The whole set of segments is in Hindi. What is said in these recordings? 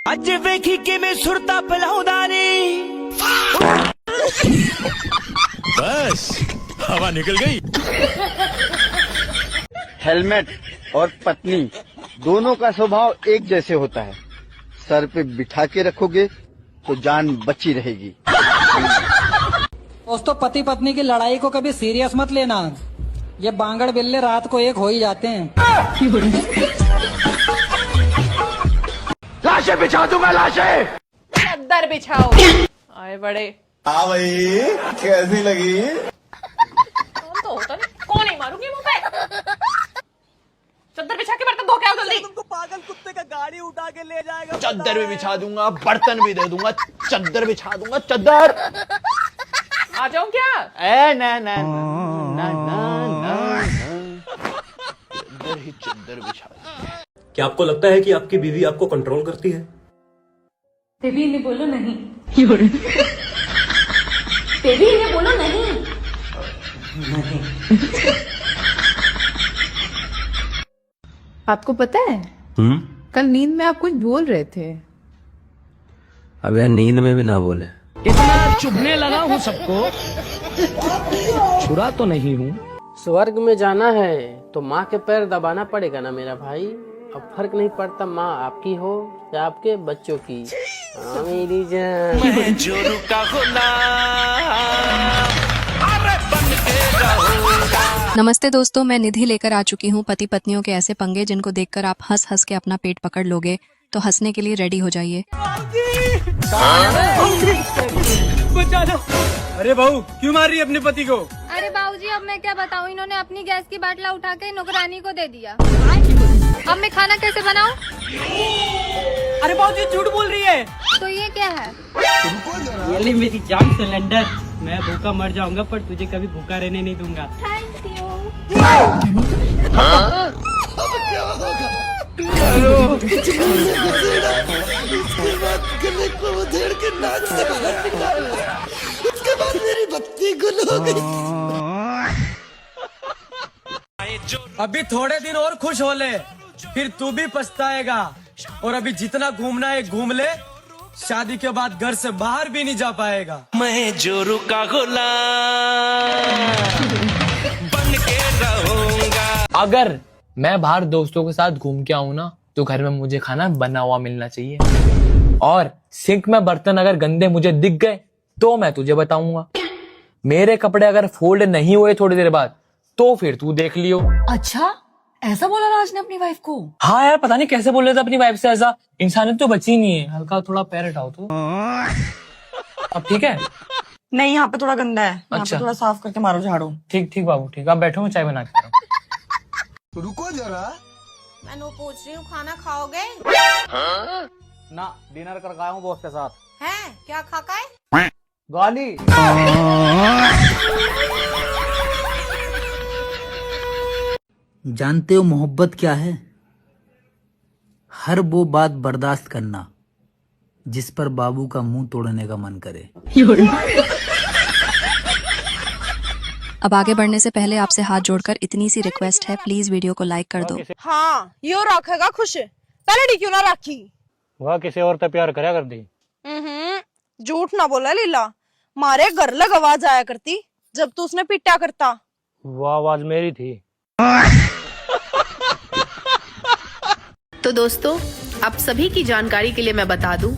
ਅੱਜ ਵੇਖੀ ਕਿਵੇਂ ਸੁਰਤਾ ਪਿਲਾਉਂਦਾ ਨੀ बस हवा निकल गई। हेलमेट और पत्नी दोनों का स्वभाव एक जैसे होता है। सर पे बिठा के रखोगे तो जान बची रहेगी। दोस्तों, पति पत्नी की लड़ाई को कभी सीरियस मत लेना। ये बांगड़ बिल्ले रात को एक हो ही जाते हैं। लाशें बिछा दूंगा, लाशें। चद्दर बिछाओ। आए बड़े। हाँ भाई, कैसी लगी? कौन तो होता नहीं, कौन नहीं मारूंगी मुंह पे। चद्दर बिछा के बर्तन धो के आओ जल्दी। तुमको पागल कुत्ते का गाड़ी उठा के ले जाएगा। चद्दर भी बिछा दूंगा, बर्तन भी दे दूंगा, चद्दर बिछा दूंगा, चद्दर। आ जाऊं क्या? ए ना ना ना ना ना चद्दर ही चद्दर बिछा दूंगा। क्या आपको लगता है कि आपकी बीवी आपको कंट्रोल करती है? बेबी इन्हें बोलो नहीं। बेबी इन्हें बोलो नहीं। आपको पता है कल नींद में आप कुछ बोल रहे थे। अब यार नींद में भी ना बोले। इतना चुभने लगा हूँ सबको, छुरा तो नहीं हूँ। स्वर्ग में जाना है तो माँ के पैर दबाना पड़ेगा ना मेरा भाई। अब फर्क नहीं पड़ता माँ आपकी हो या आपके बच्चों की। हाँ मेरी जान। मैं जो रुका नमस्ते दोस्तों, मैं निधि लेकर आ चुकी हूँ पति पत्नियों के ऐसे पंगे जिनको देखकर आप हंस हंस के अपना पेट पकड़ लोगे। तो हंसने के लिए रेडी हो जाइए। बचा लो। अरे बहू, क्यों मार रही है अपने पति को? अरे बाबूजी, अब मैं क्या बताऊँ, इन्होंने अपनी गैस की बाटला उठा के नौकरानी को दे दिया। अब मैं खाना कैसे बनाऊँ? अरे बाबूजी, झूठ बोल रही है। तो ये क्या है? ये ले मेरी जान सिलेंडर। मैं भूखा मर जाऊंगा पर तुझे कभी भूखा रहने नहीं दूंगा। Thank you. उसके बाद मेरी बत्ती गुल हो गई। अभी थोड़े दिन और खुश हो ले, फिर तू भी पछताएगा। और अभी जितना घूमना है घूम ले, शादी के बाद घर से बाहर भी नहीं जा पाएगा। मैं जो रुका बन के रहूंगा। अगर मैं बाहर दोस्तों के साथ घूम के आऊँ ना तो घर में मुझे खाना बना हुआ मिलना चाहिए। और सिंक में बर्तन अगर गंदे मुझे दिख गए तो मैं तुझे बताऊंगा। मेरे कपड़े अगर फोल्ड नहीं हुए थोड़ी देर बाद तो फिर तू देख लियो। अच्छा, ऐसा बोला राज ने अपनी वाइफ को? हाँ यार, पता नहीं कैसे बोल रहे थे अपनी वाइफ से ऐसा। इंसानियत तो बची नहीं है। हल्का थोड़ा पैर हटाओ तो। अब ठीक है? नहीं, यहाँ पे थोड़ा गंदा है। अच्छा, थोड़ा साफ करके मारो झाड़ू। ठीक ठीक बाबू, ठीक। आप बैठो, मैं चाय बना के। रुको जरा, मैं नो पूछ रही हूँ, खाना खाओगे? ना, डिनर कर गया हूँ बॉस के साथ। हैं? क्या खा का है? गाली। जानते हो मोहब्बत क्या है? हर वो बात बर्दाश्त करना जिस पर बाबू का मुंह तोड़ने का मन करे। अब आगे बढ़ने से पहले आपसे हाथ जोड़कर इतनी सी रिक्वेस्ट है, प्लीज वीडियो को लाइक कर दो। हाँ, यो रखेगा खुश। पहले क्यों ना रखी? वह किसी और से प्यार करया कर दी। झूठ ना बोला लीला, मारे घर लग आवाज आया करती जब तू उसने पिटा करता। वो आवाज मेरी थी। तो दोस्तों, आप सभी की जानकारी के लिए मैं बता दूं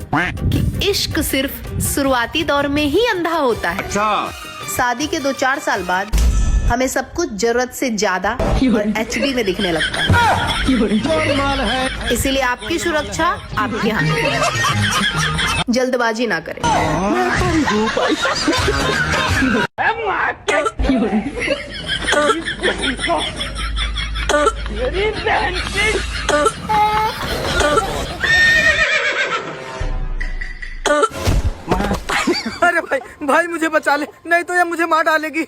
कि इश्क सिर्फ शुरुआती दौर में ही अंधा होता है। शादी के 2-4 साल बाद हमें सब कुछ जरूरत से ज्यादा और HD में दिखने लगता है। इसीलिए आपकी सुरक्षा आपके हाथ में। जल्दबाजी ना करें। अरे भाई मुझे बचा ले, नहीं तो ये मुझे मार डालेगी।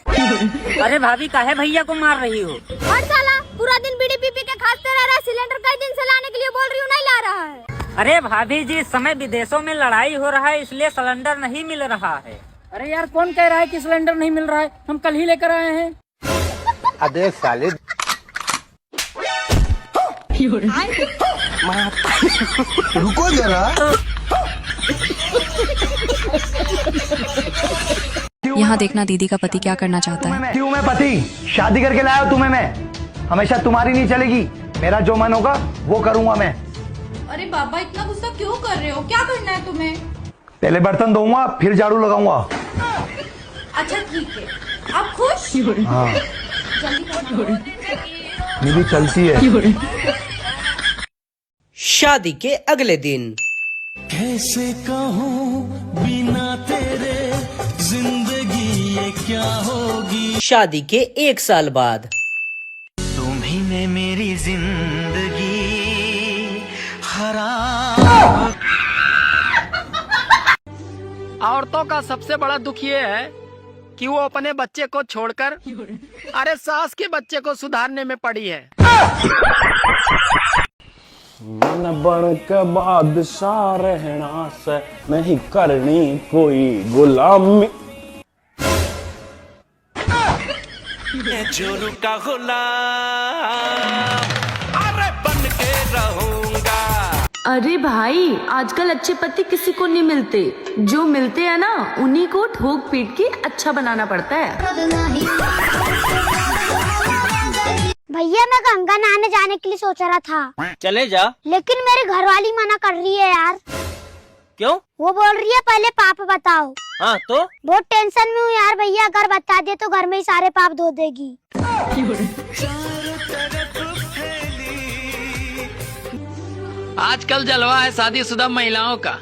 अरे भाभी, काहे भैया को मार रही हो? और साला पूरा दिन बीड़ी पी के खाते रह रहा है। सिलेंडर कई दिन से लाने के लिए बोल रही हूँ, नहीं ला रहा है। अरे भाभी जी, इस समय विदेशों में लड़ाई हो रहा है, इसलिए सिलेंडर नहीं मिल रहा है। अरे यार, कौन कह रहा है कि सिलेंडर नहीं मिल रहा है? हम कल ही लेकर आए हैं। अबे साले रुको जरा। यहाँ देखना दीदी का पति क्या करना चाहता है। क्यों मैं पति शादी करके लाया हूं तुम्हें, मैं हमेशा तुम्हारी नहीं चलेगी, मेरा जो मन होगा वो करूंगा मैं। अरे बाबा इतना गुस्सा क्यों कर रहे हो, क्या करना है तुम्हें? पहले बर्तन धोऊंगा फिर झाड़ू लगाऊंगा। अच्छा ठीक है, आप खुश? हाँ मेरी चलती है। शादी के अगले दिन कैसे कहूँ बिना तेरे जिंदगी ये क्या होगी। शादी के 1 साल बाद तुम्ही ने मेरी जिंदगी खराब। औरतों का सबसे बड़ा दुख ये है कि वो अपने बच्चे को छोड़कर अरे सास के बच्चे को सुधारने में पड़ी है। मन बन के बादशाह रहना से नहीं करनी कोई गुलामी। जोरू का गुलाम अरे बन के रहूंगा। अरे भाई आजकल अच्छे पति किसी को नहीं मिलते, जो मिलते हैं ना उन्हीं को ठोक पीट के अच्छा बनाना पड़ता है। भैया मैं गंगा नहाने जाने के लिए सोच रहा था। चले जा। लेकिन मेरी घरवाली मना कर रही है यार। क्यों? वो बोल रही है पहले पाप बताओ। हाँ तो बहुत टेंशन में हूँ यार भैया, अगर बता दे तो घर में ही सारे पाप धो देगी। आजकल जलवा है शादीशुदा महिलाओं का।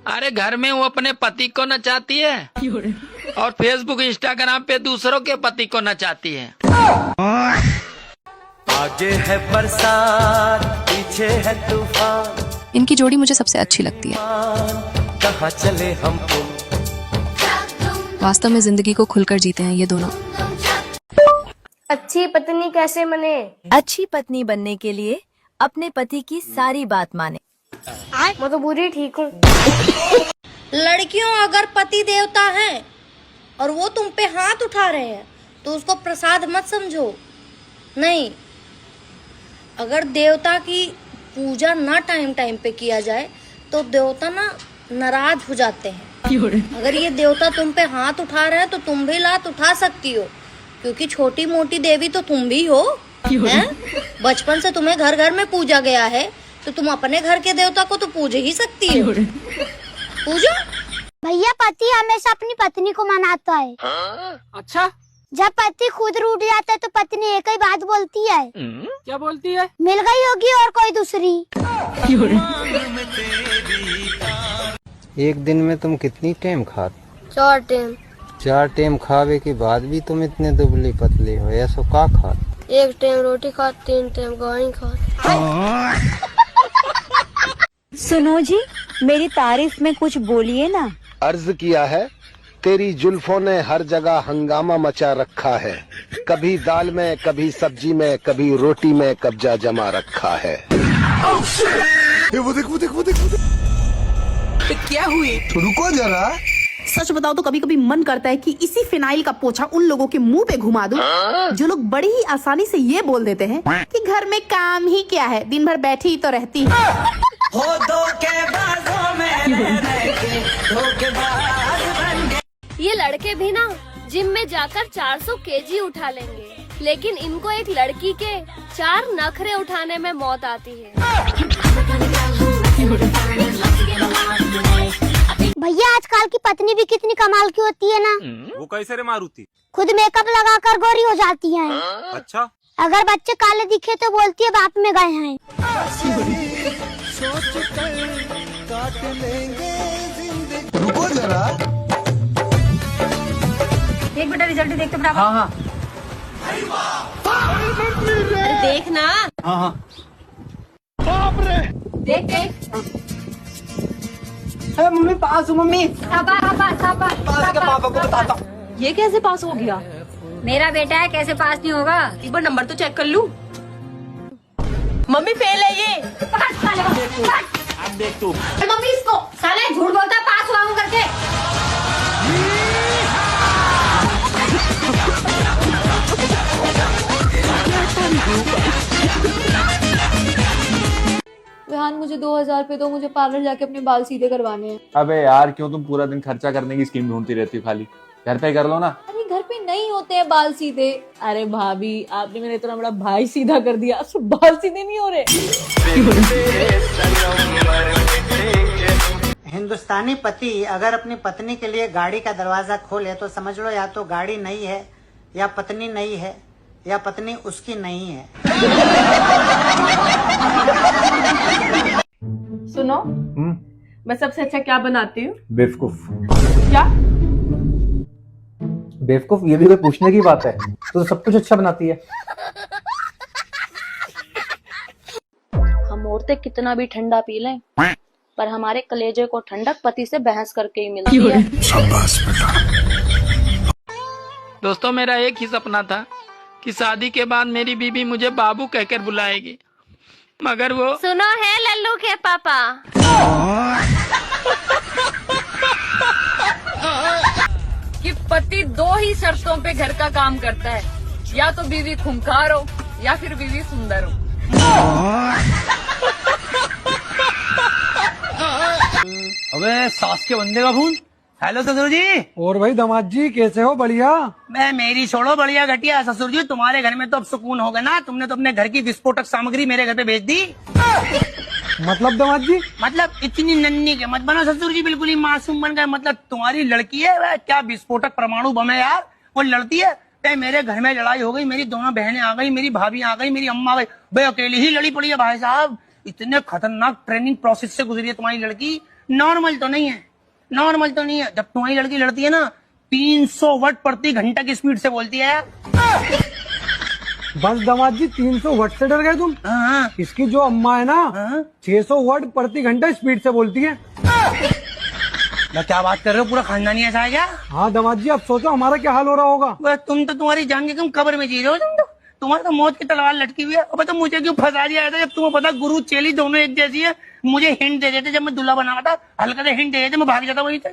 अरे घर में वो अपने पति को नचाती है और फेसबुक इंस्टाग्राम पे दूसरों के पति को नचाती है। आगे है बरसात पीछे है तूफान, इनकी जोड़ी मुझे सबसे अच्छी लगती है। कहाँ चले हम तुम। वास्तव में जिंदगी को खुलकर जीते हैं ये दोनों। अच्छी पत्नी कैसे बने? अच्छी पत्नी बनने के लिए अपने पति की सारी बात माने। मैं तो बुरी ठीक हूँ। लड़कियों अगर पति देवता है और वो तुम पे हाथ उठा रहे हैं तो उसको प्रसाद मत समझो। नहीं, अगर देवता की पूजा ना टाइम टाइम पे किया जाए तो देवता ना नाराज हो जाते हैं। अगर ये देवता तुम पे हाथ उठा रहा है तो तुम भी लात उठा सकती हो, क्योंकि छोटी मोटी देवी तो तुम भी हो। हैं? बचपन से तुम्हें घर घर में पूजा गया है तो तुम अपने घर के देवता को तो पूज ही सकती हो। पूजो। भैया पति हमेशा अपनी पत्नी को मनाता है। अच्छा, जब पति खुद रूठ जाता है तो पत्नी एक ही बात बोलती है। क्या बोलती है? मिल गई होगी और कोई दूसरी। एक दिन में तुम कितनी टाइम खाते? 4 टाइम। 4 टाइम खावे के बाद भी तुम इतने दुबली पतली हो, ऐसा का खाते? 1 टाइम रोटी खाते, 3 टाइम गाय खाते। सुनो जी, मेरी तारीफ में कुछ बोलिए ना। अर्ज किया है, तेरी जुल्फों ने हर जगह हंगामा मचा रखा है। कभी दाल में, कभी सब्जी में, कभी रोटी में कब्जा जमा रखा है। वो देख। तो क्या हुई? रुको जरा। सच बताओ तो कभी कभी मन करता है कि इसी फिनाइल का पोछा उन लोगों के मुंह पे घुमा दूं जो लोग बड़ी ही आसानी से ये बोल देते हैं कि घर में काम ही क्या है, दिन भर बैठी ही तो रहती है। हो धोखेबाजों में रह के धोखेबाज बन गए। ये लड़के भी ना जिम में जाकर 400 केजी उठा लेंगे, लेकिन इनको एक लड़की के 4 नखरे उठाने में मौत आती है। भैया आजकल की पत्नी भी कितनी कमाल की होती है ना। वो कैसे रे मारुति? खुद मेकअप लगाकर गोरी हो जाती हैं। अच्छा, अगर बच्चे काले दिखे तो बोलती है बाप में गए हैं। रुको जरा। एक बेटा रिजल्ट देखते बराबर। हाँ। अरे देखना। हाँ। देख। मम्मी पास हूँ मम्मी। पापा को बताता हूँ। ये कैसे पास हो गया? मेरा बेटा है, कैसे पास नहीं होगा? एक बार नंबर तो चेक कर लूं। मम्मी फेल है ये। अब देख तू। मम्मी इसको साला झूठ बोलता है पास हुआ हूँ करके। जान मुझे 2000 रुपए दो, मुझे पार्लर जाके अपने बाल सीधे करवाने हैं। अबे यार क्यों तुम पूरा दिन खर्चा करने की स्कीम ढूंढती रहती हो, खाली घर पे कर लो ना। अरे घर पे नहीं होते हैं बाल सीधे। अरे भाभी आपने मेरा इतना बड़ा भाई सीधा कर दिया, अब बाल सीधे नहीं हो रहे। हिंदुस्तानी पति अगर अपनी पत्नी के लिए गाड़ी का दरवाजा खोले तो समझ लो या तो गाड़ी नई है, या पत्नी नई है, या पत्नी उसकी नहीं है। सुनो, मैं सबसे अच्छा क्या बनाती हूँ? बेवकूफ। क्या? बेवकूफ, ये भी कोई पूछने की बात है? तो सब कुछ अच्छा बनाती है। हम औरतें कितना भी ठंडा पी लें, पर हमारे कलेजे को ठंडक पति से बहस करके ही मिलती है। दोस्तों, मेरा एक ही सपना था कि शादी के बाद मेरी बीवी मुझे बाबू कहकर बुलाएगी, मगर वो सुनो है लल्लू के पापा, कि पति 2 ही शर्तों पे घर का काम करता है, या तो बीवी खूंखार हो या फिर बीवी सुंदर हो। अबे सास के बंदे का खून। हेलो ससुर जी। और भाई दामाद जी कैसे हो? बढ़िया। मैं मेरी छोड़ो बढ़िया घटिया। ससुर जी तुम्हारे घर में तो अब सुकून होगा ना, तुमने तो अपने घर की विस्फोटक सामग्री मेरे घर पे भेज दी। मतलब दामाद जी? मतलब इतनी नन्ही के मत बनो ससुर जी, बिल्कुल ही मासूम बन गए। मतलब तुम्हारी लड़की है वह क्या विस्फोटक परमाणु बम है यार, वो लड़ती है। मेरे घर में लड़ाई हो गई, मेरी दोनों बहनें आ गई, मेरी भाभी आ गई, मेरी अम्मा आ गई, भाई अकेली ही लड़ी पड़ी है भाई साहब। इतने खतरनाक ट्रेनिंग प्रोसेस से गुजरी है तुम्हारी लड़की, नॉर्मल तो नहीं है, नॉर्मल तो नहीं है। जब तुम्हारी लड़की लड़ती है ना 300 वाट प्रति घंटा की स्पीड से बोलती है। बस दामाद जी 300 वाट से डर गए तुम? हाँ। इसकी जो अम्मा है ना 600 वाट प्रति घंटा स्पीड से बोलती है। मैं क्या बात कर रहे हो, पूरा खानदानी ऐसा है क्या? हाँ दामाद जी, अब सोचो हमारा क्या हाल हो रहा होगा। तुम तो तुम्हारी जान के तुम कब्र में जी रहे हो, तुम तो तुम्हारी तो मौत की तलवार लटकी हुई है। अब तो मुझे क्यों फंसा दिया था, जब तुम्हें पता गुरु चेली दोनों एक जैसी है। मुझे हिंट दे देते जब मैं दूल्हा बना था, हल्का से हिंट दे देते मैं भाग जाता वहीं से।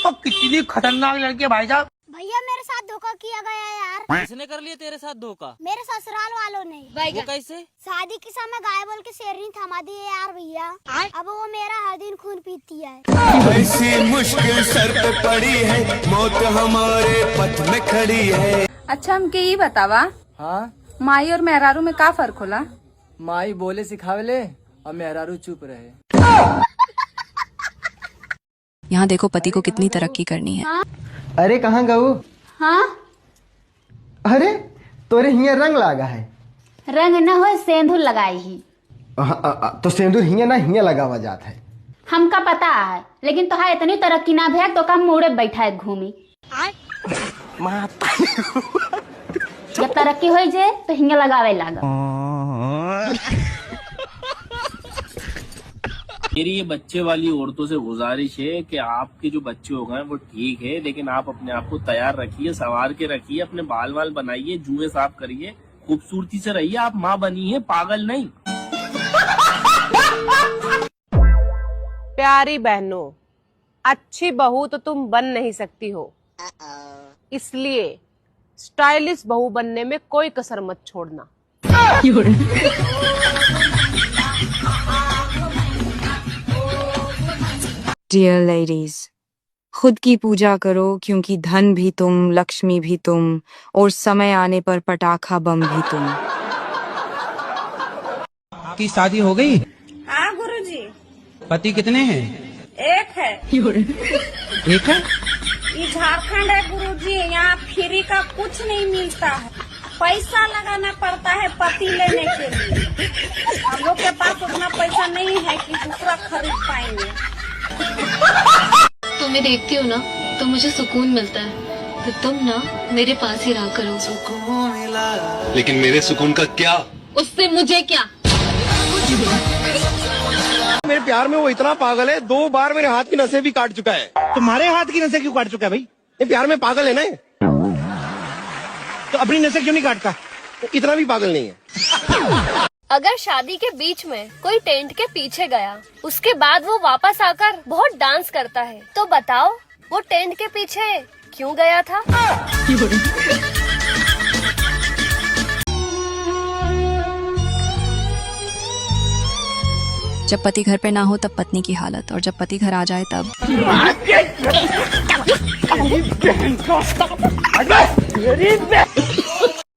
और कितनी खतरनाक लड़की है भाई साहब। भैया मेरे साथ धोखा किया गया यार। किसने कर लिया तेरे साथ धोखा? मेरे ससुराल वालों ने। वो कैसे? शादी के समय गाय बोल के शेरनी थमा दी है यार भैया। अब वो मेरा हर दिन खून पीती है। ऐसी मुश्किल सर पे पड़ी है, मौत हमारे पथ में खड़ी है। अच्छा हमके ये बतावा, हाँ, माई और मेहरारू में का फर्क होला? माई बोले सिखावेले और मेहरारू चुप रहे। यहाँ देखो पति को कितनी तरक्की करनी है। अरे कहाँ गऊ? हाँ अरे तोरे हिया रंग लागा है। रंग न हो सेंधुर लगाई ही। तो सिंदूर हिया ना हिया लगावा जात है। हमका पता है, लेकिन तोहार इतनी तरक्की ना भेल तो का मुड़े बैठा है घूमी। जब तरक्की हो जाए तो हिंगा लगावे लागा। मेरी ये बच्चे वाली औरतों से गुजारिश है कि आपके जो बच्चे हो गए वो ठीक है, लेकिन आप अपने आप को तैयार रखिए, संवार के रखिए, अपने बाल वाल बनाइए, जुएं साफ करिए, खूबसूरती से रहिए। आप माँ बनी है, पागल नहीं। प्यारी बहनों, अच्छी बहू तो तुम बन नहीं सकती हो, इसलिए स्टाइलिश बहू बनने में कोई कसर मत छोड़ना। डियर लेडीज, खुद की पूजा करो, क्योंकि धन भी तुम, लक्ष्मी भी तुम, और समय आने पर पटाखा बम भी तुम। आपकी शादी हो गई? हाँ गुरुजी। पति कितने हैं? एक है। एक है? ये झारखंड है गुरुजी, यहाँ फ्री का कुछ नहीं मिलता है, पैसा लगाना पड़ता है पति लेने के लिए। हम लोग के पास उतना पैसा नहीं है कि दूसरा खरीद पाएंगे। तुम्हें देखती हूँ ना तो मुझे सुकून मिलता है, तो तुम ना मेरे पास ही रहा करो। लेकिन मेरे सुकून का क्या? उससे मुझे क्या? मेरे प्यार में वो इतना पागल है, 2 बार मेरे हाथ की नसें भी काट चुका है। तुम्हारे हाथ की नसें क्यों काट चुका है भाई? ये प्यार में पागल है ना, तो अपनी नसें क्यों नहीं काटता? इतना भी पागल नहीं है। अगर शादी के बीच में कोई टेंट के पीछे गया, उसके बाद वो वापस आकर बहुत डांस करता है, तो बताओ वो टेंट के पीछे क्यों गया था? जब पति घर पे ना हो तब पत्नी की हालत, और जब पति घर आ जाए तब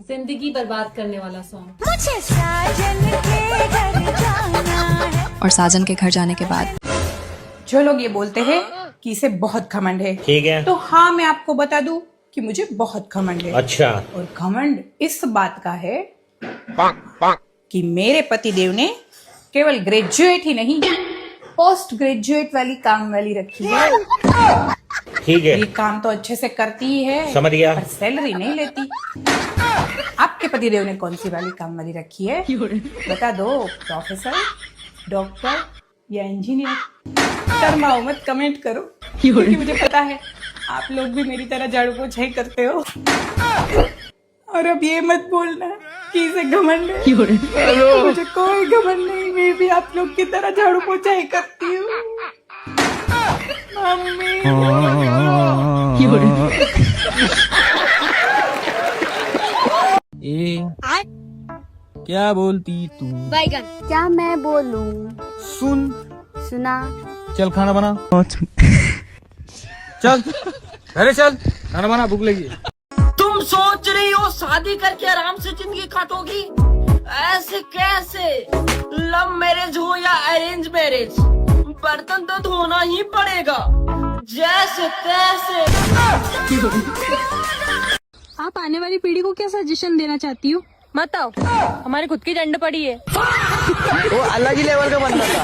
जिंदगी बर्बाद करने वाला सॉन्ग। और साजन के घर जाने के बाद जो लोग ये बोलते हैं कि इसे बहुत घमंड है, ठीक है, तो हाँ मैं आपको बता दूं कि मुझे बहुत घमंड है। अच्छा। और घमंड इस बात का है कि मेरे पति देव ने केवल ग्रेजुएट ही नहीं, पोस्ट ग्रेजुएट वाली काम वाली रखी है। ठीक है, ये काम तो अच्छे से करती ही है, समझ गया, पर सैलरी नहीं लेती। आपके पति देव ने कौन सी वाली काम वाली रखी है बता दो, प्रोफेसर, डॉक्टर या इंजीनियर? शर्माओ मत, कमेंट करो, क्योंकि मुझे पता है आप लोग भी मेरी तरह झाड़ू पोछा ही करते हो। और अब ये मत बोलना कि इसे घमंड है, मुझे कोई घमंड नहीं, मैं भी आप लोग की तरह झाड़ू पोछा ही करती हूँ। मम्मी क्या बोलती तू? बैगन। क्या मैं बोलूं? सुन, सुना। चल खाना बना। चल अरे चल खाना बना, भूख लगी। तुम सोच रही हो शादी करके आराम से जिंदगी काटोगी? ऐसे कैसे? लव मैरिज हो या अरेंज मैरिज, बर्तन तो धोना ही पड़ेगा, जैसे तैसे। आप आने वाली पीढ़ी को क्या सजेशन देना चाहती हो? मत आओ, हमारी खुद की डंड पड़ी है। वो अलग ही लेवल का बंदा था।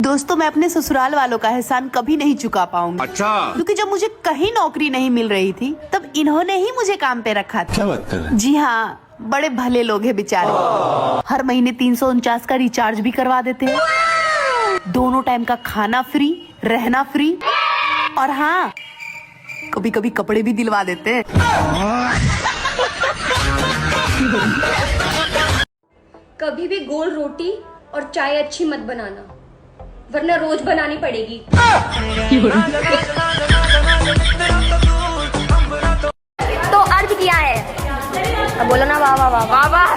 दोस्तों, मैं अपने ससुराल वालों का एहसान कभी नहीं चुका पाऊंगी। अच्छा। क्योंकि जब मुझे कहीं नौकरी नहीं मिल रही थी तब इन्होंने ही मुझे काम पे रखा था। क्या बात कर रहे हैं? जी हाँ, बड़े भले लोग हैं बेचारे। हर महीने 349 का रिचार्ज भी करवा देते हैं, दोनों टाइम का खाना फ्री, रहना फ्री, और हाँ कभी कभी कपड़े भी दिलवा देते हैं। कभी भी गोल रोटी और चाय अच्छी मत बनाना, वरना रोज बनानी पड़ेगी। तो अर्ज किया है, बोलो ना, वाह वाह वाह वाह वाह।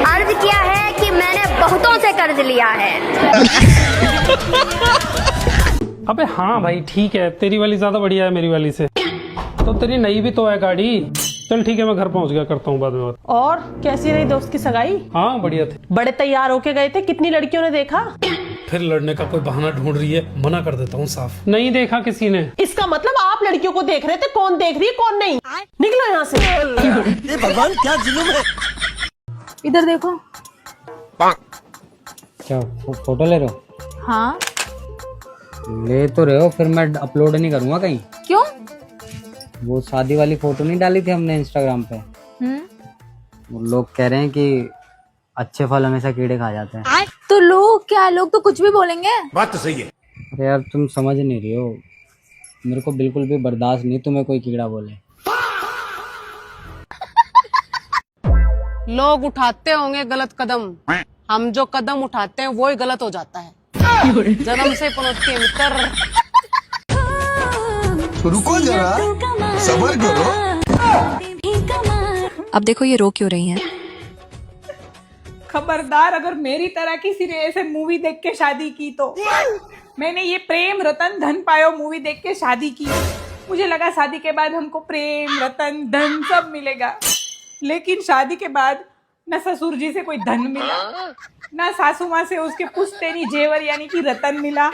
अर्ज किया है कि मैंने बहुतों से कर्ज लिया है। अबे हाँ भाई ठीक है, तेरी वाली ज्यादा बढ़िया है मेरी वाली से, तो तेरी नई भी तो है गाड़ी। चल ठीक है, मैं घर पहुंच गया, करता हूँ बाद में बात। और कैसी रही दोस्त की सगाई? हाँ बढ़िया थे। बड़े तैयार होके गए थे, कितनी लड़कियों ने देखा? फिर लड़ने का कोई बहाना ढूंढ रही है, मना कर देता हूँ साफ, नहीं देखा किसी ने। इसका मतलब आप लड़कियों को देख रहे थे, कौन देख रही है कौन नहीं? निकलो यहाँ से। ये भगवान क्या जुल्म है। इधर देखो। क्या फोटो ले रहे हो? हाँ ले तो रहे हो, फिर मैं अपलोड नहीं करूंगा कहीं। क्यों? वो शादी वाली फोटो नहीं डाली थी हमने इंस्टाग्राम पे, वो लोग कह रहे हैं कि अच्छे फल हमेशा कीड़े खा जाते हैं। तो लोग क्या, लोग तो कुछ भी बोलेंगे। बात तो सही है। अरे यार तुम समझ नहीं रही हो, मेरे को बिल्कुल भी बर्दाश्त नहीं तुम्हें कोई कीड़ा बोले। लोग उठाते होंगे गलत कदम, हम जो कदम उठाते हैं वो ही गलत हो जाता है। जन्म से पनौती अंतर। रुको जरा, सब्र करो। अब देखो ये रो क्यों रही हैं। खबरदार, अगर मेरी तरह किसी ने ऐसे मूवी देख के शादी की तो। मैंने ये प्रेम रतन धन पायो मूवी देख के शादी की, मुझे लगा शादी के बाद हमको प्रेम रतन धन सब मिलेगा, लेकिन शादी के बाद न ससुर जी से कोई धन मिला, न सासू माँ से उसके पुश्तैनी जेवर यानी कि रतन मिला,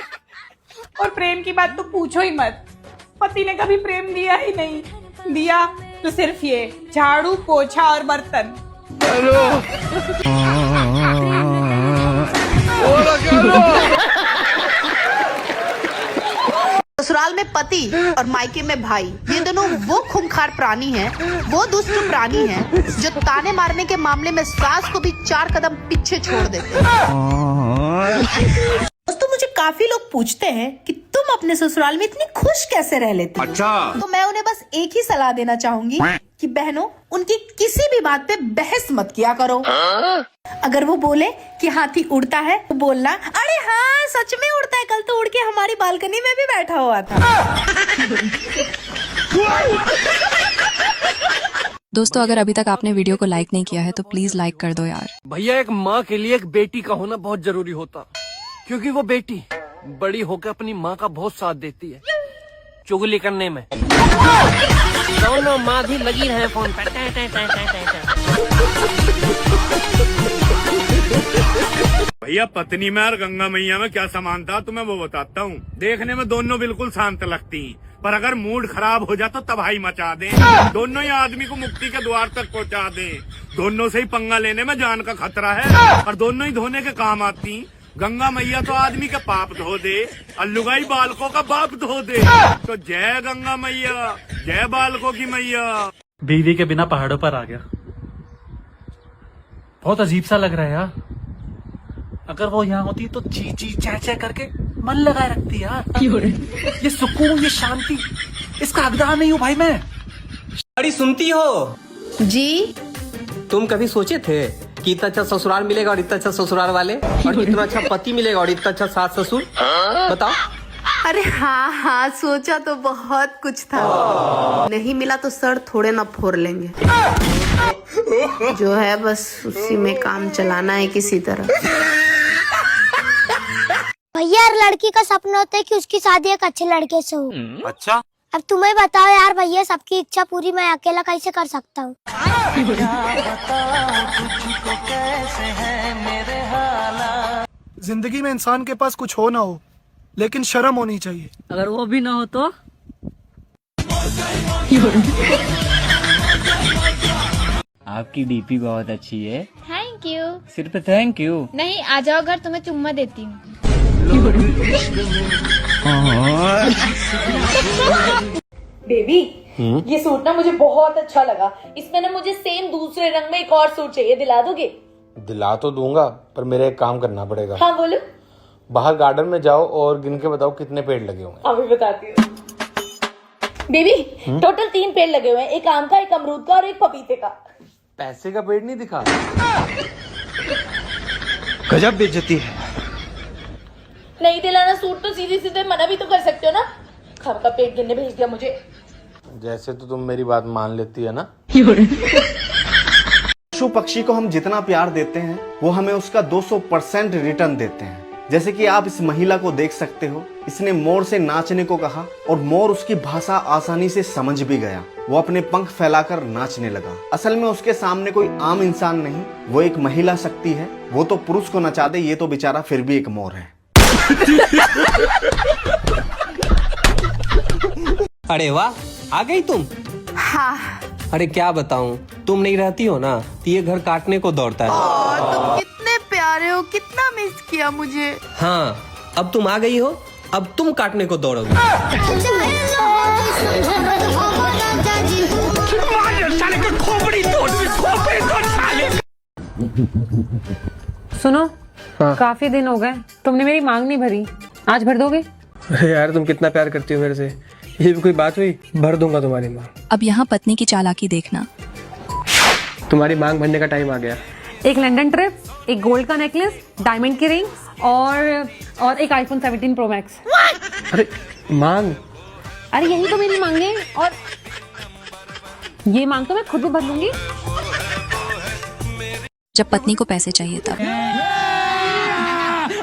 और प्रेम की बात तो पूछो ही मत। पति ने कभी प्रेम दिया ही नहीं, दिया तो सिर्फ ये झाड़ू पोछा और बर्तन। ससुराल में पति और मायके में भाई, ये दोनों वो खूंखार प्राणी हैं, वो दुष्ट प्राणी हैं जो ताने मारने के मामले में सास को भी 4 कदम पीछे छोड़ देते हैं। दोस्तों, मुझे काफी लोग पूछते हैं कि तुम अपने ससुराल में इतनी खुश कैसे रह लेती हो? अच्छा। तो मैं उन्हें बस एक ही सलाह देना चाहूंगी कि बहनों, उनकी किसी भी बात पे बहस मत किया करो। अगर वो बोले कि हाथी उड़ता है तो बोलना, अरे हाँ सच में उड़ता है, कल तो उड़ के हमारी बालकनी में भी बैठा हुआ था। दोस्तों अगर अभी तक आपने वीडियो को लाइक नहीं किया है तो प्लीज लाइक कर दो यार। भैया एक माँ के लिए एक बेटी का होना बहुत जरूरी होता, क्योंकि वो बेटी बड़ी होकर अपनी माँ का बहुत साथ देती है चुगली करने में। दोनों माँ भी लगी रहे फोन पे। भैया पत्नी में और गंगा मैया में क्या समानता तुम्हें वो बताता हूँ। देखने में दोनों बिल्कुल शांत लगती हैं, पर अगर मूड खराब हो जाए तो तबाही मचा दें। दोनों ही आदमी को मुक्ति के द्वार तक पहुँचा दें। दोनों से ही पंगा लेने में जान का खतरा है, और दोनों ही धोने के काम आती। गंगा मैया तो आदमी के पाप धो दे, और लुगाई बालकों का बाप धो दे। तो जय गंगा मैया, जय बालकों की मैया। बीवी के बिना पहाड़ों पर आ गया, बहुत अजीब सा लग रहा है यार। अगर वो यहाँ होती तो ची ची चा चा करके मन लगाए रखती यार। ये सुकून, ये शांति, इसका हकदार नहीं हूँ भाई मैं। बड़ी सुनती हो जी? तुम कभी सोचे थे कि इतना अच्छा ससुराल मिलेगा और इतना अच्छा ससुराल वाले, और इतना अच्छा पति मिलेगा और इतना अच्छा सास ससुर? बताओ। अरे हाँ, सोचा तो बहुत कुछ था, नहीं मिला तो सर थोड़े ना फोड़ लेंगे। जो है बस उसी में काम चलाना है किसी तरह। भैया हर लड़की का सपना होता है कि उसकी शादी एक अच्छे लड़के से हो। अच्छा, अब तुम्हें बताओ यार भैया, सबकी इच्छा पूरी मैं अकेला कैसे कर सकता हूँ? जिंदगी में इंसान के पास कुछ हो ना हो, लेकिन शर्म होनी चाहिए। अगर वो भी ना हो तो आपकी डीपी बहुत अच्छी है। Thank you. सिर्फ थैंक यू नहीं, आ जाओ घर, तुम्हें चुम्मा देती हूँ। बेबी, ये सूट ना मुझे बहुत अच्छा लगा। इसमें ना मुझे सेम दूसरे रंग में एक और सूट चाहिए, दिला दोगे? दिला तो दूंगा, पर मेरे एक काम करना पड़ेगा। हाँ बोलो। बाहर गार्डन में जाओ और गिन के बताओ कितने पेड़ लगे होंगे। अभी बताती हूँ। बेबी, टोटल 3 पेड़ लगे हुए हैं, एक आम का, एक अमरूद का और एक पपीते का। पैसे का पेड़ नहीं दिखा? गजब बेइज्जती है। नहीं दिलाना सूट तो सीधे सीधे मना भी तो कर सकते हो ना। खाम का पेट गिनने भेज दिया मुझे। जैसे तो तुम मेरी बात मान लेती है ना। पशु पक्षी को हम जितना प्यार देते हैं वो हमें उसका 200% रिटर्न देते हैं। जैसे कि आप इस महिला को देख सकते हो, इसने मोर से नाचने को कहा और मोर उसकी भाषा आसानी से समझ भी गया। वो अपने पंख फैलाकर नाचने लगा। असल में उसके सामने कोई आम इंसान नहीं, वो एक महिला शक्ति है। वो तो पुरुष को नचा दे, ये तो बेचारा फिर भी एक मोर है। अरे वाह, आ गई तुम। हाँ। अरे क्या बताऊं, तुम नहीं रहती हो ना तो ये घर काटने को दौड़ता है। तुम कितने प्यारे हो, कितना मिस किया मुझे। हाँ, अब तुम आ गई हो, अब तुम काटने को दौड़ोगे। सुनो, काफी दिन हो गए तुमने मेरी मांग नहीं भरी, आज भर दोगे? अरे यार, तुम कितना प्यार करती हो मेरे से, ये भी कोई बात हुई? भर दूंगा तुम्हारी मांग। अब यहाँ पत्नी की चालाकी देखना। तुम्हारी मांग भरने का टाइम आ गया। एक लंदन ट्रिप, एक गोल्ड का नेकलेस, डायमंड की रिंग और एक आईफोन 17 प्रो मैक्स। अरे मांग? अरे यही तो मेरी मांगे, और ये मांग तो मैं खुद भी भर लूंगी। जब पत्नी को पैसे चाहिए तब।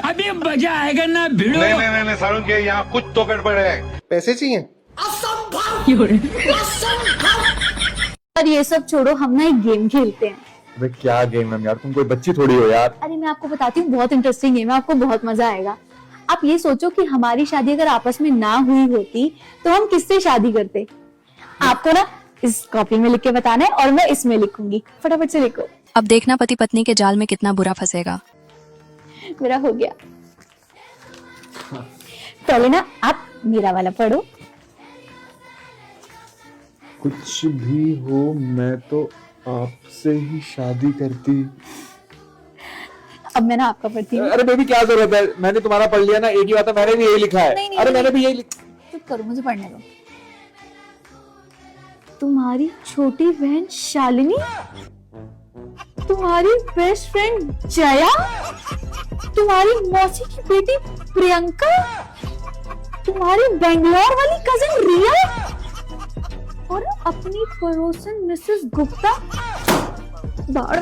अभी मजा आएगा ना भिड़ो। नहीं सारुण के यहाँ कुछ तो गड़बड़ है। पैसे चाहिए? और ये सब छोड़ो, हम ना एक गेम खेलते हैं। अबे क्या गेम है यार, तुम कोई बच्ची थोड़ी हो यार। अरे मैं आपको बताती हूँ, बहुत इंटरेस्टिंग गेम है, आपको बहुत मजा आएगा। आप ये सोचो कि हमारी शादी अगर आपस में ना हुई होती तो हम किससे शादी करते? आपको ना इस कॉपी में लिख के बताना है और मैं इसमें लिखूंगी, फटाफट से लिखो। अब देखना पति पत्नी के जाल में कितना बुरा फंसेगा। मेरा हो गया। पहले ना आप मेरा वाला पढ़ो। कुछ भी हो, मैं तो आपसे ही शादी करती। अब मैं ना आपका पढ़ती हूँ। अरे बेबी क्या जरूरत है, मैंने तुम्हारा पढ़ लिया ना, एक ही बात है, मैंने भी यही लिखा है। नहीं, अरे मैंने भी यही चुप करो, मुझे पढ़ने दो। तुम्हारी छोटी बहन शालिनी, तुम्हारी बेस्ट फ्रेंड जया, तुम्हारी मौसी की बेटी प्रियंका, तुम्हारी बेंगलोर वाली कजिन रिया और अपनी पड़ोसन मिसेस गुप्ता बाहर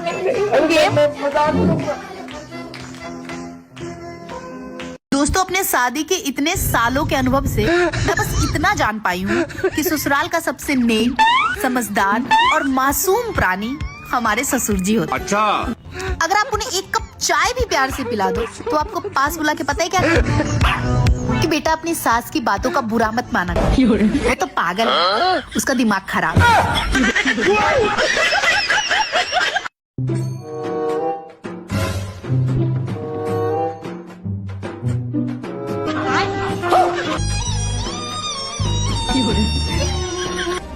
दोस्तों, अपने शादी के इतने सालों के अनुभव से मैं बस इतना जान पाई हूँ कि ससुराल का सबसे नेक, समझदार और मासूम प्राणी हमारे ससुर जी होते। अच्छा, अगर आप उन्हें एक कप चाय भी प्यार से पिला दो तो आपको पास बुला के पता है क्या कि बेटा अपनी सास की बातों का बुरा मत माना कर, वो तो पागल है, उसका दिमाग खराब है।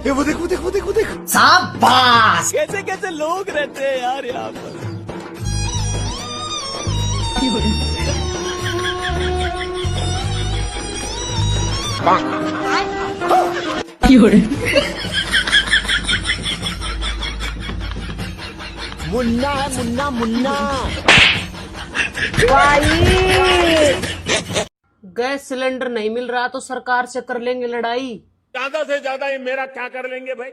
ये वो देख, वो देख, वो देख, वो देख। शाबाश। कैसे कैसे लोग रहते हैं यार यहाँ पर। मुन्ना है, मुन्ना मुन्ना। गैस सिलेंडर नहीं मिल रहा तो सरकार से कर लेंगे लड़ाई। ज्यादा से ज्यादा ये मेरा क्या कर लेंगे भाई।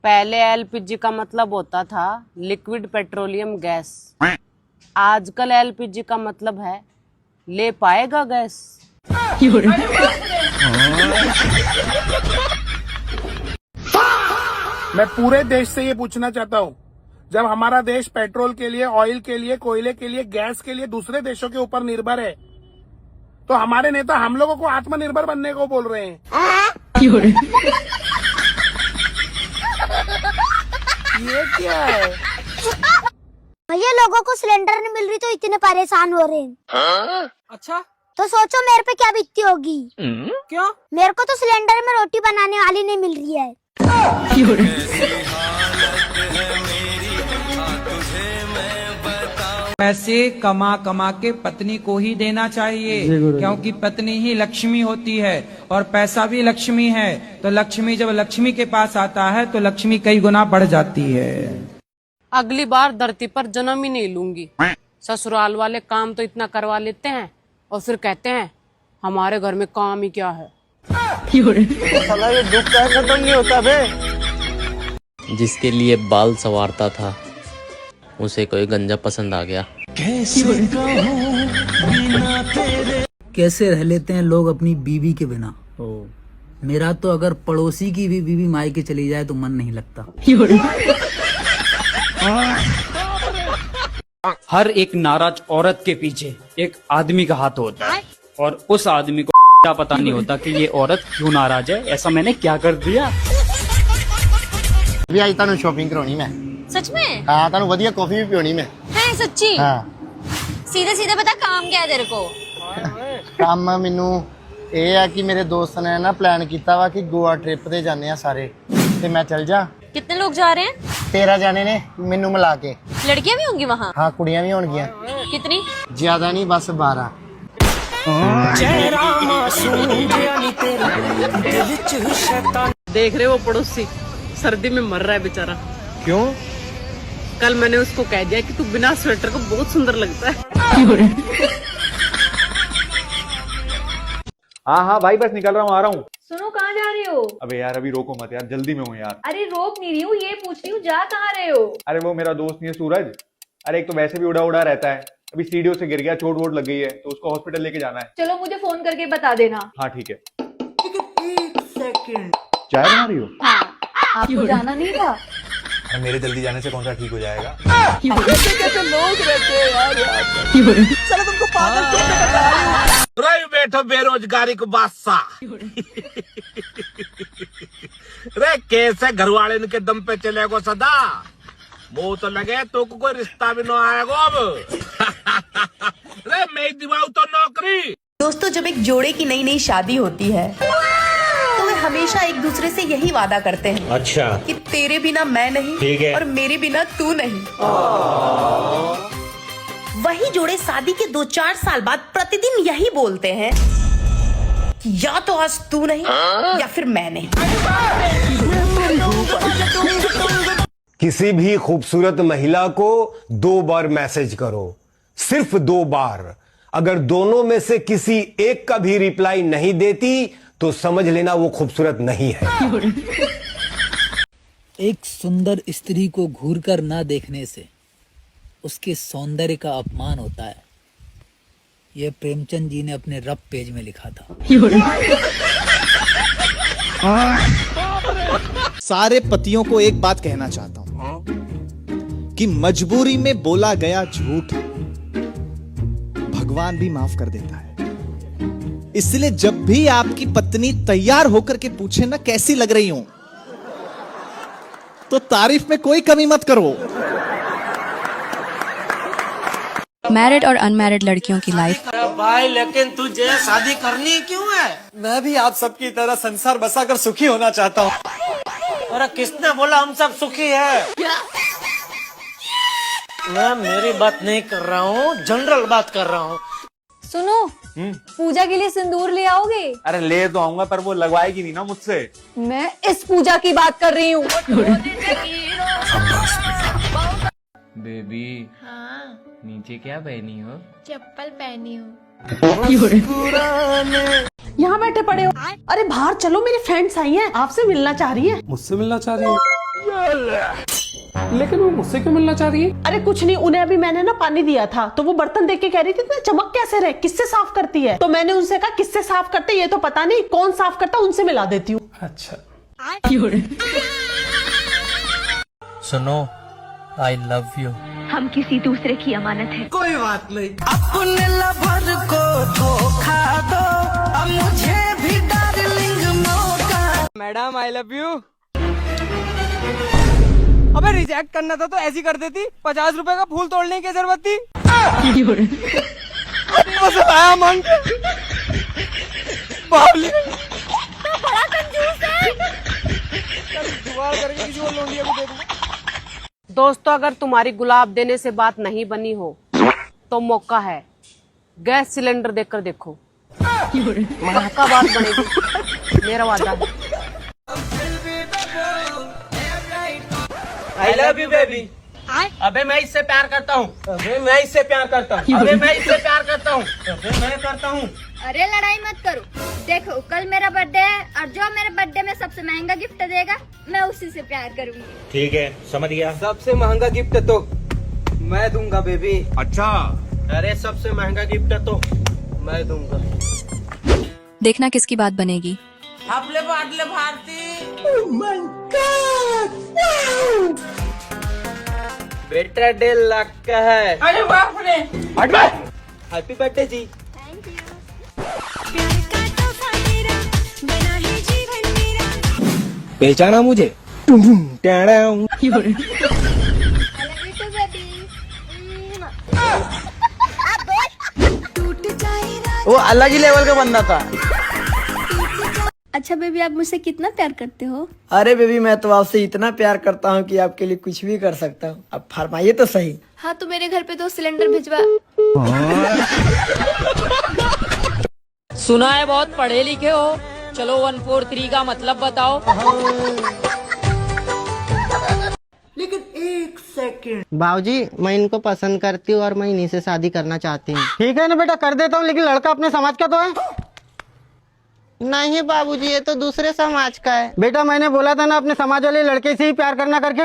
पहले एलपीजी का मतलब होता था लिक्विड पेट्रोलियम गैस, आजकल एलपीजी का मतलब है ले पाएगा गैस। मैं पूरे देश से ये पूछना चाहता हूँ, जब हमारा देश पेट्रोल के लिए, ऑयल के लिए, कोयले के लिए, गैस के लिए दूसरे देशों के ऊपर निर्भर है, तो हमारे नेता हम लोगों को आत्मनिर्भर बनने को बोल रहे हैं। ये क्या है? भैया, लोगों को सिलेंडर नहीं मिल रही तो इतने परेशान हो रहे हैं। अच्छा, तो सोचो मेरे पे क्या बीतती होगी। क्यों? मेरे को तो सिलेंडर में रोटी बनाने वाली नहीं मिल रही है। पैसे कमा कमा के पत्नी को ही देना चाहिए, क्योंकि पत्नी ही लक्ष्मी होती है और पैसा भी लक्ष्मी है। तो लक्ष्मी जब लक्ष्मी के पास आता है तो लक्ष्मी कई गुना बढ़ जाती है। अगली बार धरती पर जन्म ही नहीं लूंगी। ससुराल वाले काम तो इतना करवा लेते हैं और फिर कहते हैं हमारे घर में काम ही क्या है। साला ये दुख क्या खत्म नहीं होता बे। जिसके लिए बाल संवारता था उसे कोई गंजा पसंद आ गया। कैसे रह लेते हैं लोग अपनी बीवी के बिना। मेरा तो अगर पड़ोसी की भी बीवी मायके चली जाए तो मन नहीं लगता। हर एक नाराज औरत के पीछे एक आदमी का हाथ होता है और उस आदमी को क्या पता नहीं होता कि ये औरत क्यों नाराज है, ऐसा मैंने क्या कर दिया। भी आज तानू शॉपिंग करानी मैं। सच में? हाँ, तानू वधिया कॉफी भी पियोनी मैं। है सच्ची? हाँ। सीधे सीधे बता काम क्या है तेरे को? काम मैनू ਇਹ ਆ ਕਿ ਮੇਰੇ ਦੋਸਤ ਨੇ ਨਾ ਪਲਾਨ ਕੀਤਾ ਵਾ ਕਿ ਗੋਆ ਟ੍ਰਿਪ ਤੇ ਜਾਂਦੇ ਆ ਸਾਰੇ ਤੇ ਮੈਂ ਚੱਲ ਜਾ। कितने लोग जा रहे हैं? 13 ਜਾਣੇ ਨੇ ਮੈਨੂੰ ਮਿਲਾ ਕੇ। लड़कियां भी होंगी वहाँ? हाँ, कुड़ियां भी होंगियां। कितनी? ज्यादा नहीं, बस 12। देख रहे हो पड़ोसी, सर्दी में मर रहा है बेचारा। क्यों? कल मैंने उसको कह दिया कि तू बिना स्वेटर को बहुत सुंदर लगता है। हाँ हाँ भाई, बस निकल रहा हूँ, आ रहा हूँ। सुनो, कहाँ जा रहे हो? अबे यार अभी रोको मत यार, जल्दी में हूँ यार। अरे रोक नहीं रही हूँ, ये पूछ रही हूँ जा कहाँ रहे हो? अरे वो मेरा दोस्त नहीं है सूरज, अरे एक तो वैसे भी उड़ा उड़ा रहता है, अभी सीढ़ियों से गिर गया, चोट वोट लग गई है, तो उसको हॉस्पिटल लेके जाना है। चलो मुझे फोन करके बता देना। हाँ ठीक है। चाय बना रही हो? हाँ, आपको जाना नहीं था? मेरे जल्दी जाने से कौन सा ठीक हो जाएगा। कैसे लोग रहते हैं यार यहाँ पर। चलो तुमको पागल क्यों बता रहा हूँ। रही बैठो बेरोजगारी को बादशाह। रे कैसे घरवाले के दम पे चलेगो सदा, वो तो लगे तो कोई रिश्ता भी ना आएगा अब। रे मैं दिवाऊ तो नौकरी। दोस्तों, जब एक जोड़े की नई नई शादी होती है तो वे हमेशा एक दूसरे से यही वादा करते हैं, अच्छा, कि तेरे बिना मैं नहीं, ठीक है, और मेरे बिना तू नहीं। वही जोड़े शादी के 2-4 साल बाद प्रतिदिन यही बोलते हैं कि या तो आज तू नहीं या फिर मैं नहीं। किसी भी खूबसूरत महिला को 2 बार मैसेज करो, सिर्फ 2 बार। अगर दोनों में से किसी एक का भी रिप्लाई नहीं देती तो समझ लेना वो खूबसूरत नहीं है। एक सुंदर स्त्री को घूरकर ना देखने से उसके सौंदर्य का अपमान होता है। यह प्रेमचंद जी ने अपने रब पेज में लिखा था। सारे पतियों को एक बात कहना चाहता हूं कि मजबूरी में बोला गया झूठ भगवान भी माफ कर देता है। इसलिए जब भी आपकी पत्नी तैयार होकर के पूछे ना कैसी लग रही हूं, तो तारीफ में कोई कमी मत करो। मैरिड और अनमैरिड लड़कियों की लाइफ। भाई लेकिन तुझे शादी करनी क्यों है? मैं भी आप सबकी तरह संसार बसाकर सुखी होना चाहता हूं। अरे किसने बोला हम सब सुखी है? मैं मेरी बात नहीं कर रहा हूँ, जनरल बात कर रहा हूँ। सुनो, पूजा के लिए सिंदूर ले आओगे? अरे ले तो आऊंगा, पर वो लगवाएगी नहीं ना मुझसे। मैं इस पूजा की बात कर रही हूँ। बेबी नीचे क्या पहनी हो? चप्पल पहनी हूँ। यहाँ बैठे पड़े हो। अरे बाहर चलो, मेरी फ्रेंड्स आई हैं, आपसे मिलना चाह रही है। मुझसे मिलना चाह रही है? लेकिन वो मुझसे क्यों मिलना चाह रही है? अरे कुछ नहीं, उन्हें अभी मैंने ना पानी दिया था तो वो बर्तन देख के कह रही थी इतना चमक कैसे रहे, किससे साफ करती है? तो मैंने उनसे कहा किससे साफ करते ये तो पता नहीं, कौन साफ करता उनसे मिला देती हूँ। अच्छा। सुनो, आई लव यू। हम किसी दूसरे की अमानत है। कोई बात नहीं। अपने लवर को धोखा दो, अब मुझे भी डार्लिंग मौका। Madam I love you. अबे रिजेक्ट करना था तो ऐसी कर देती, 50 रुपए का फूल तोड़ने की जरूरत थी। बस आया मांग के। बावली। तो बड़ा कंजूस है। चल जुगाड़ करके किसी को लोंडिया को दे दूं। दोस्तों, अगर तुम्हारी गुलाब देने से बात नहीं बनी हो तो मौका है, गैस सिलेंडर देकर देखो, पक्का बात बनेगी, मेरा वादा है। I love you baby. अबे मैं इससे प्यार करता हूँ। अबे मैं इससे प्यार करता हूँ। अबे मैं इससे प्यार करता हूँ। अबे मैं करता हूँ। अरे लड़ाई मत करो। देखो कल मेरा बर्थडे है और जो मेरे बर्थडे में सबसे महंगा गिफ्ट देगा मैं उसी से प्यार करूंगी। ठीक है, समझ गया। सबसे महंगा गिफ्ट तो मैं दूंगा बेबी। अच्छा। अरे सबसे महंगा गिफ्ट तो मैं दूंगा। देखना किसकी बात बनेगी। आपले बाटले भारती। बेटा 1.5 लाख का है। अरे बाप रे। हैप्पी बर्थडे जी। पहचाना मुझे? वो अलग ही लेवल का बंदा था। अच्छा बेबी, आप मुझसे कितना प्यार करते हो? अरे बेबी, मैं तो आपसे इतना प्यार करता हूँ कि आपके लिए कुछ भी कर सकता हूँ। अब फरमाइए तो सही। हाँ तो मेरे घर पे 2 सिलेंडर भिजवा। सुना है बहुत पढ़े लिखे हो, चलो 143 का मतलब बताओ। लेकिन एक सेकंड। बाबूजी, मैं इनको पसंद करती हूँ और मैं इन्हीं से शादी करना चाहती हूँ। ठीक है ना बेटा, कर देता हूँ, लेकिन लड़का अपने समाज का तो है। नहीं बाबूजी, ये तो दूसरे समाज का है। बेटा मैंने बोला था ना अपने समाज वाले लड़के से ही प्यार करना करके।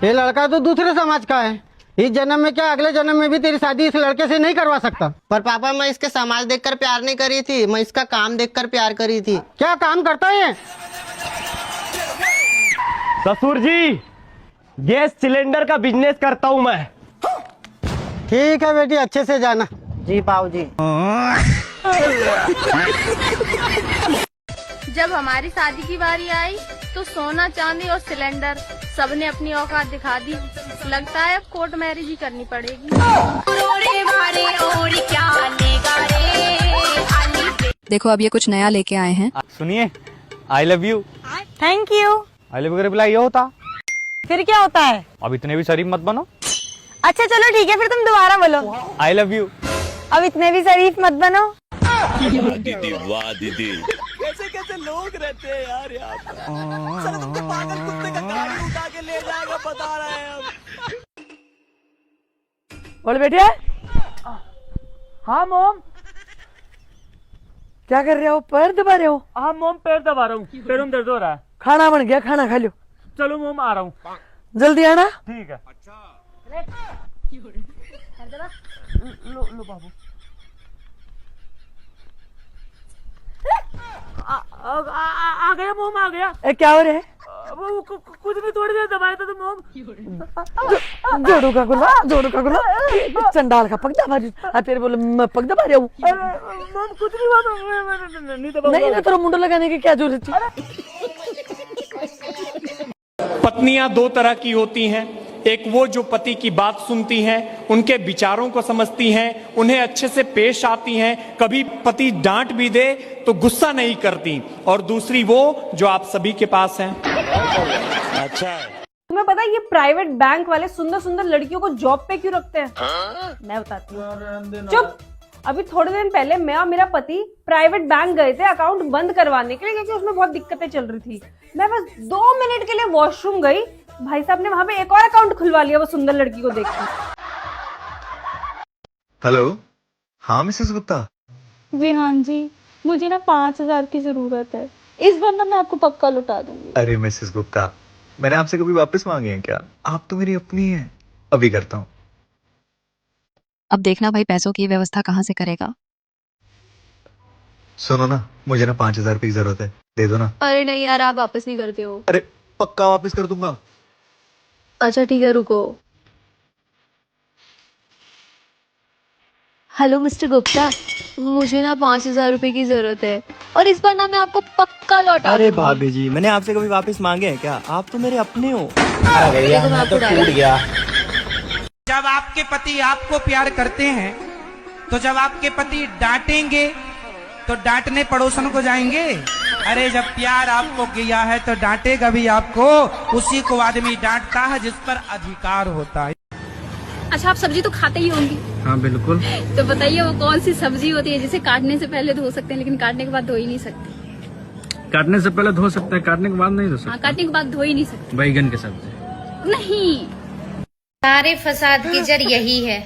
ये लड़का तो दूसरे समाज का है। इस जन्म में क्या अगले जन्म में भी तेरी शादी इस लड़के से नहीं करवा सकता। पर पापा, मैं इसके समाज देखकर प्यार नहीं करी थी, मैं इसका काम देखकर प्यार करी थी। क्या काम करता है? ससुर जी, गैस सिलेंडर का बिजनेस करता हूँ मैं। ठीक है बेटी, अच्छे से जाना। जी बाबूजी। जब हमारी शादी की बारी आई तो सोना चांदी और सिलेंडर सबने अपनी औकात दिखा दी। लगता है अब कोर्ट मैरिज ही करनी पड़ेगी। देखो अब ये कुछ नया लेके आए हैं। सुनिए, I love you. Thank you. I love you का रिप्लाई ये होता। फिर क्या होता है? अब इतने भी शरीफ मत बनो। अच्छा चलो ठीक है, फिर तुम दोबारा बोलो। I love you. अब इतने भी शरीफ मत बनो। दीदी वाह दीदी। कैसे कैसे लोग रहते हैं यार यहाँ पर। साला तुम तो पागल कुत्ते का गाड़ी उठा के ले जाएगा, बता रहे हैं हम। बोल बेटे। हाँ मोम। क्या कर रहे हो? पैर दबा रहे हो? हाँ मोम, पैर दबा रहा हूँ, पैरों में दर्द हो रहा है। खाना बन गया, खाना खा लो। चलो मोम, आ रहा हूँ, जल्दी आना। ठीक है। लो बाबू। आ गया मोम, आ गया। क्या हो रहा है? वो कुछ नहीं, थोड़ी देर दबाया था तो मोम। जोड़ू का गुला चंडाल का पग दबा रही। तेरे बोले मैं पग दबा रहा हूँ। मोम कुछ नहीं हुआ, नहीं दबा। नहीं, तेरा मुंडो लगाने की क्या जरूरत थी? पत्नियां दो तरह की होती हैं। एक वो जो पति की बात सुनती हैं, उनके विचारों को समझती हैं, उन्हें अच्छे से पेश आती हैं, कभी पति डांट भी दे तो गुस्सा नहीं करती। और दूसरी वो जो आप सभी के पास हैं। अच्छा, तुम्हें पता है ये प्राइवेट बैंक वाले सुंदर सुंदर लड़कियों को जॉब पे क्यों रखते हैं? मैं बताती हूँ। चुप। अभी थोड़े दिन पहले मैं और मेरा पति प्राइवेट बैंक गए थे अकाउंट बंद करवाने के लिए, क्योंकि उसमें बहुत दिक्कतें चल रही थी। मैं बस 2 मिनट के लिए वॉशरूम गई, भाई साहब ने वहां पे एक और अकाउंट खुलवा लिया वो सुंदर लड़की को देखकर। हेलो, हाँ मिसेस गुप्ता। विहान जी, मुझे ना 5,000 की जरूरत है, इस बार ना मैं आपको पक्का लौटा दूंगी। अरे मिसेस गुप्ता, मैंने आपसे कभी वापस मांगे हैं क्या? आप तो मेरी अपनी हैं। अभी करता हूँ। अब देखना भाई पैसों की व्यवस्था कहाँ से करेगा। सुनो ना, मुझे ना 5,000 रुपए की जरूरत है, दे दो ना। अरे नहीं यार, आप वापस नहीं करते हो। अरे पक्का वापस कर दूंगा। अच्छा ठीक है, रुको। हेलो मिस्टर गुप्ता, मुझे ना 5,000 रुपए की जरूरत है और इस बार ना मैं आपको पक्का लौटा। अरे भाभी जी, मैंने आपसे कभी वापस मांगे हैं क्या? आप तो मेरे अपने हो। तो टूट गया। जब आपके पति आपको प्यार करते हैं तो जब आपके पति डांटेंगे तो डांटने पड़ोसन को जाएंगे। अरे जब प्यार आपको किया है तो डांटेगा भी आपको। उसी को आदमी डांटता है जिस पर अधिकार होता है। अच्छा, आप सब्जी तो खाते ही होंगी। हाँ बिल्कुल। तो बताइए वो कौन सी सब्जी होती है जिसे काटने से पहले धो सकते हैं लेकिन काटने के बाद धो ही नहीं सकते? काटने से पहले धो सकते हैं, काटने के बाद नहीं धो सकते। हाँ, काटने के बाद धो ही नहीं सकते। बैगन की सब्जी नहीं। सारे फसाद की जड़ यही है,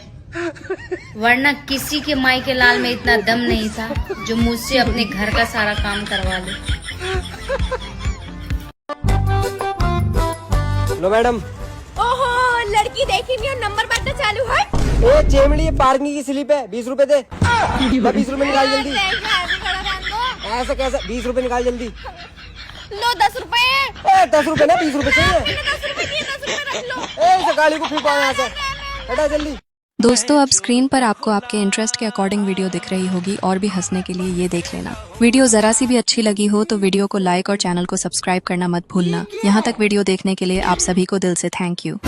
वरना किसी के माई के लाल में इतना दम नहीं था जो मुझसे अपने घर का सारा काम करवा ले। लो मैडम। ओहो, लड़की देखी नहीं और नंबर बांटना चालू है। ए चेमड़ी, पार्किंग की स्लिप है, 20 रुपए दे। 20 रुपए निकाल जल्दी। ऐसा कैसे? 20 रुपए निकाल जल्दी। लो 10 रुपए। 10 रुपए ना, 20 रुपए चाहिए। 10 रुपए दिए, 10 रुपए रख लो। इस गाड़ी को फिर पाओ यहाँ से, हटा जल्दी। दोस्तों अब स्क्रीन पर आपको आपके इंटरेस्ट के अकॉर्डिंग वीडियो दिख रही होगी और भी हंसने के लिए ये देख लेना। वीडियो जरा सी भी अच्छी लगी हो तो वीडियो को लाइक और चैनल को सब्सक्राइब करना मत भूलना। यहाँ तक वीडियो देखने के लिए आप सभी को दिल से थैंक यू।